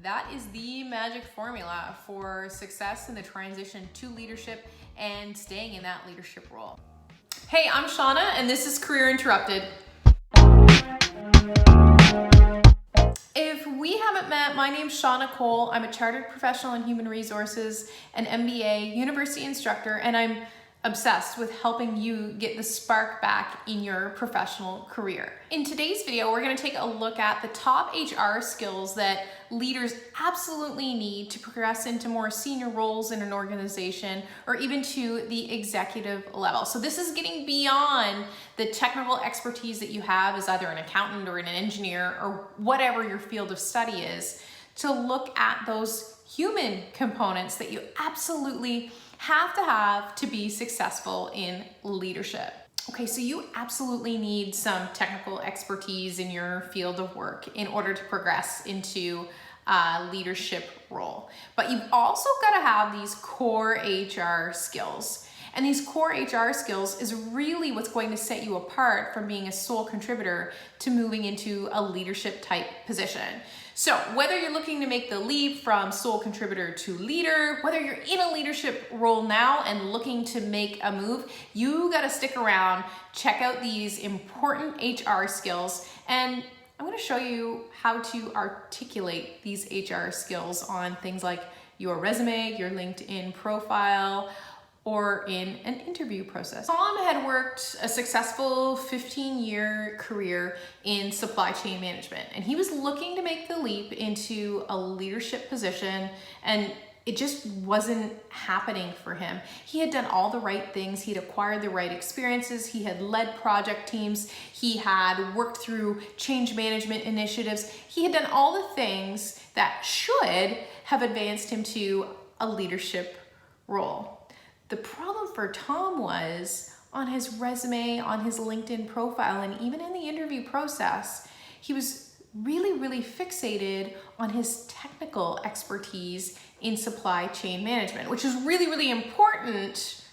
That is the magic formula for success in the transition to leadership and staying in that leadership role. Hey, I'm Shauna, and this is Career Interrupted. If we haven't met, my name's Shauna Cole. I'm a chartered professional in human resources, an MBA, university instructor, and I'm obsessed with helping you get the spark back in your professional career. In today's video, we're going to take a look at the top HR skills that leaders absolutely need to progress into more senior roles in an organization or even to the executive level. So this is getting beyond the technical expertise that you have as either an accountant or an engineer or whatever your field of study is, to look at those human components that you absolutely have to be successful in leadership. Okay, so you absolutely need some technical expertise in your field of work in order to progress into a leadership role. But you've also got to have these core HR skills. And these core HR skills is really what's going to set you apart from being a sole contributor to moving into a leadership type position. So whether you're looking to make the leap from sole contributor to leader, whether you're in a leadership role now and looking to make a move, you got to stick around, check out these important HR skills, and I'm going to show you how to articulate these HR skills on things like your resume, your LinkedIn profile, or in an interview process. Tom had worked a successful 15-year career in supply chain management, and he was looking to make the leap into a leadership position, and it just wasn't happening for him. He had done all the right things. He'd acquired the right experiences. He had led project teams. He had worked through change management initiatives. He had done all the things that should have advanced him to a leadership role. The problem for Tom was on his resume, on his LinkedIn profile, and even in the interview process, he was really fixated on his technical expertise in supply chain management, which is really important.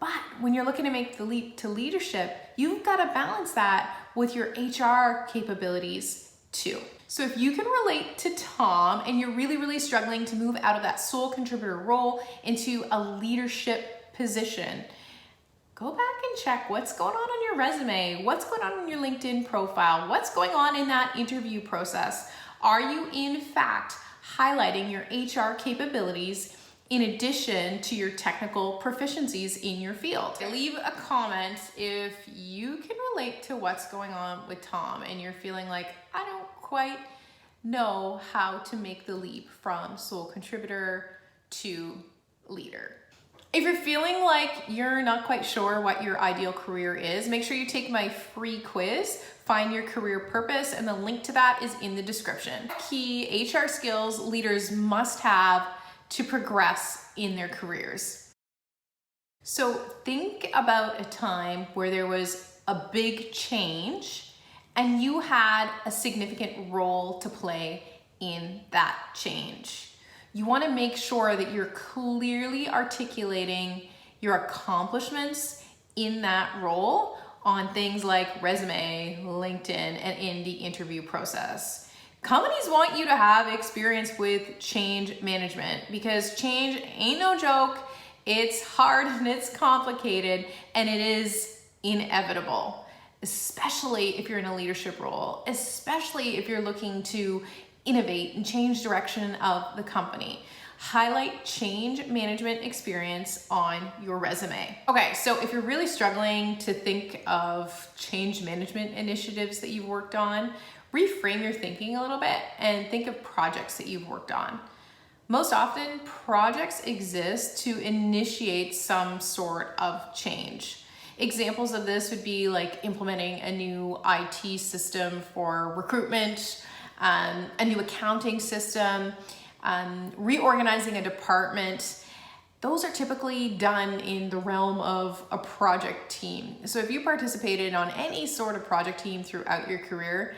But when you're looking to make the leap to leadership, you've got to balance that with your HR capabilities too. So if you can relate to Tom and you're really struggling to move out of that sole contributor role into a leadership position, go back and check what's going on your resume, what's going on in your LinkedIn profile, what's going on in that interview process. Are you in fact highlighting your HR capabilities in addition to your technical proficiencies in your field? Leave a comment if you can relate to what's going on with Tom and you're feeling like, I don't quite know how to make the leap from sole contributor to leader. If you're feeling like you're not quite sure what your ideal career is, make sure you take my free quiz, Find Your Career Purpose, and the link to that is in the description. Key HR skills leaders must have to progress in their careers. So think about a time where there was a big change and you had a significant role to play in that change. You want to make sure that you're clearly articulating your accomplishments in that role on things like resume, LinkedIn, and in the interview process. Companies want you to have experience with change management because change ain't no joke. It's hard and it's complicated and it is inevitable, especially if you're in a leadership role, especially if you're looking to innovate and change direction of the company. Highlight change management experience on your resume. Okay, so if you're really struggling to think of change management initiatives that you've worked on, reframe your thinking a little bit and think of projects that you've worked on. Most often, projects exist to initiate some sort of change. Examples of this would be like implementing a new IT system for recruitment, a new accounting system, reorganizing a department. Those are typically done in the realm of a project team. So if you participated on any sort of project team throughout your career,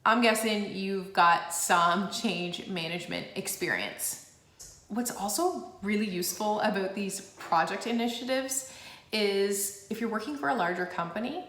I'm guessing you've got some change management experience. What's also really useful about these project initiatives is if you're working for a larger company,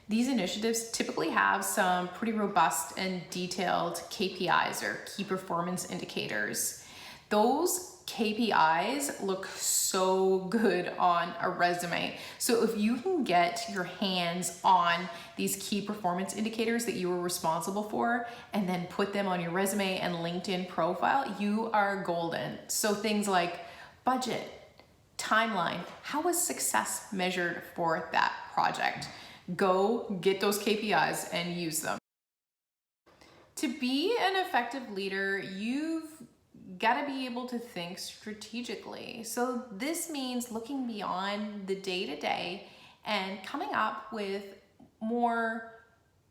These initiatives typically have some pretty robust and detailed KPIs, or key performance indicators. Those KPIs look so good on a resume. So if you can get your hands on these key performance indicators that you were responsible for and then put them on your resume and LinkedIn profile, you are golden. So things like budget, timeline, how was success measured for that project? Go get those KPIs and use them. To be an effective leader, you've got to be able to think strategically. So this means looking beyond the day-to-day and coming up with more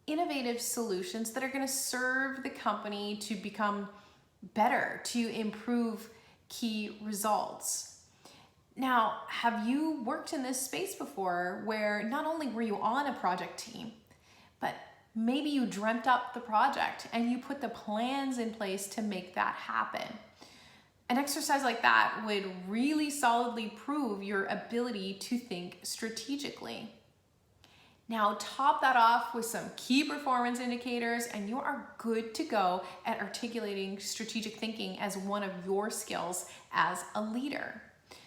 innovative solutions that are going to serve the company to become better, to improve key results. Now, have you worked in this space before where not only were you on a project team, but maybe you dreamt up the project and you put the plans in place to make that happen? An exercise like that would really solidly prove your ability to think strategically. Now, top that off with some key performance indicators and you are good to go at articulating strategic thinking as one of your skills as a leader.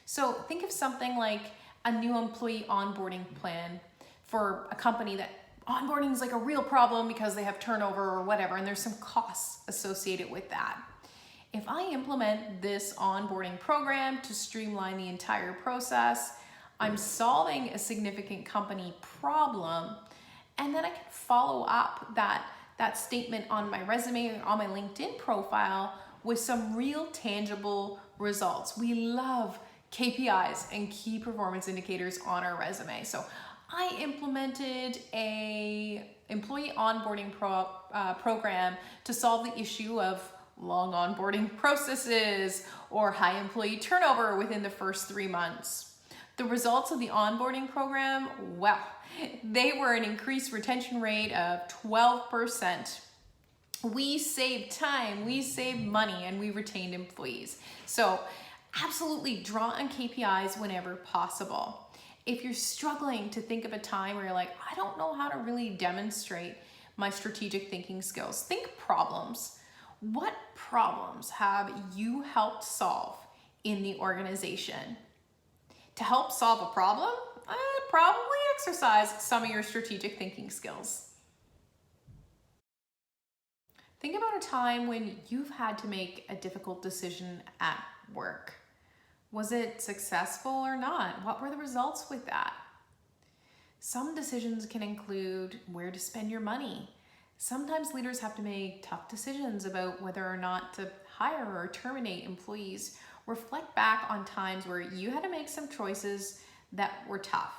So think of something like a new employee onboarding plan for a company that onboarding is like a real problem because they have turnover or whatever, and there's some costs associated with that. If I implement this onboarding program to streamline the entire process, I'm solving a significant company problem, and then I can follow up that statement on my resume or on my LinkedIn profile with some real tangible results. We love KPIs and key performance indicators on our resume. So I implemented a employee onboarding program to solve the issue of long onboarding processes or high employee turnover within the first 3 months. The results of the onboarding program, well, they were an increased retention rate of 12%. We saved time, we saved money, and we retained employees. So absolutely draw on KPIs whenever possible. If you're struggling to think of a time where you're like, I don't know how to really demonstrate my strategic thinking skills, think problems. What problems have you helped solve in the organization? To help solve a problem, probably exercise some of your strategic thinking skills. Think about a time when you've had to make a difficult decision at work. Was it successful or not? What were the results with that? Some decisions can include where to spend your money. Sometimes leaders have to make tough decisions about whether or not to hire or terminate employees. Reflect back on times where you had to make some choices that were tough.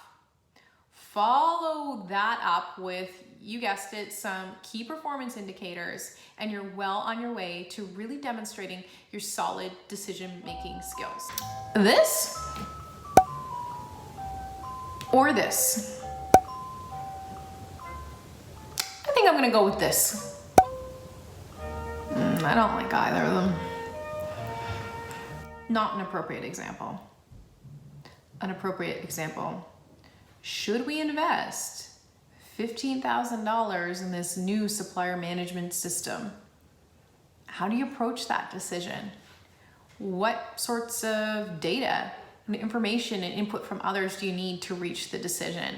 Follow that up with, you guessed it, some key performance indicators, and you're well on your way to really demonstrating your solid decision-making skills. This or this? I think I'm gonna go with this. I don't like either of them. Not an appropriate example. An appropriate example. Should we invest $15,000 in this new supplier management system? How do you approach that decision? What sorts of data and information and input from others do you need to reach the decision?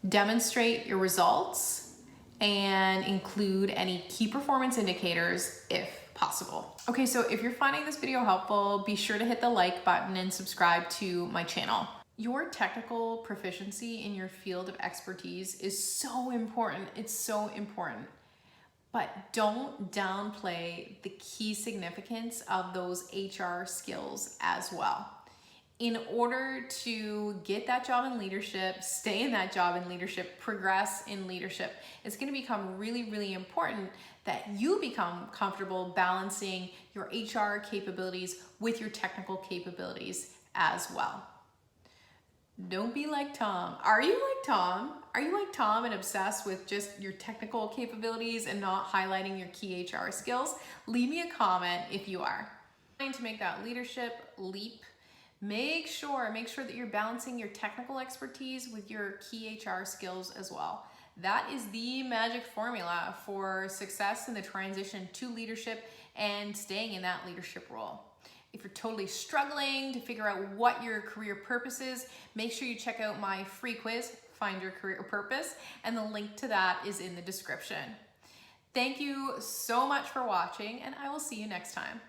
Demonstrate your results and include any key performance indicators if possible. Okay, so if you're finding this video helpful, be sure to hit the like button and subscribe to my channel. Your technical proficiency in your field of expertise is so important. It's so important. But don't downplay the key significance of those HR skills as well. In order to get that job in leadership, stay in that job in leadership, progress in leadership, it's going to become really, really important that you become comfortable balancing your HR capabilities with your technical capabilities as well. Don't be like Tom. Are you like Tom? Are you like Tom and obsessed with just your technical capabilities and not highlighting your key HR skills? Leave me a comment if you are. Trying to make that leadership leap, make sure that you're balancing your technical expertise with your key HR skills as well. That is the magic formula for success in the transition to leadership and staying in that leadership role. If you're totally struggling to figure out what your career purpose is, make sure you check out my free quiz, Find Your Career Purpose, and the link to that is in the description. Thank you so much for watching, and I will see you next time.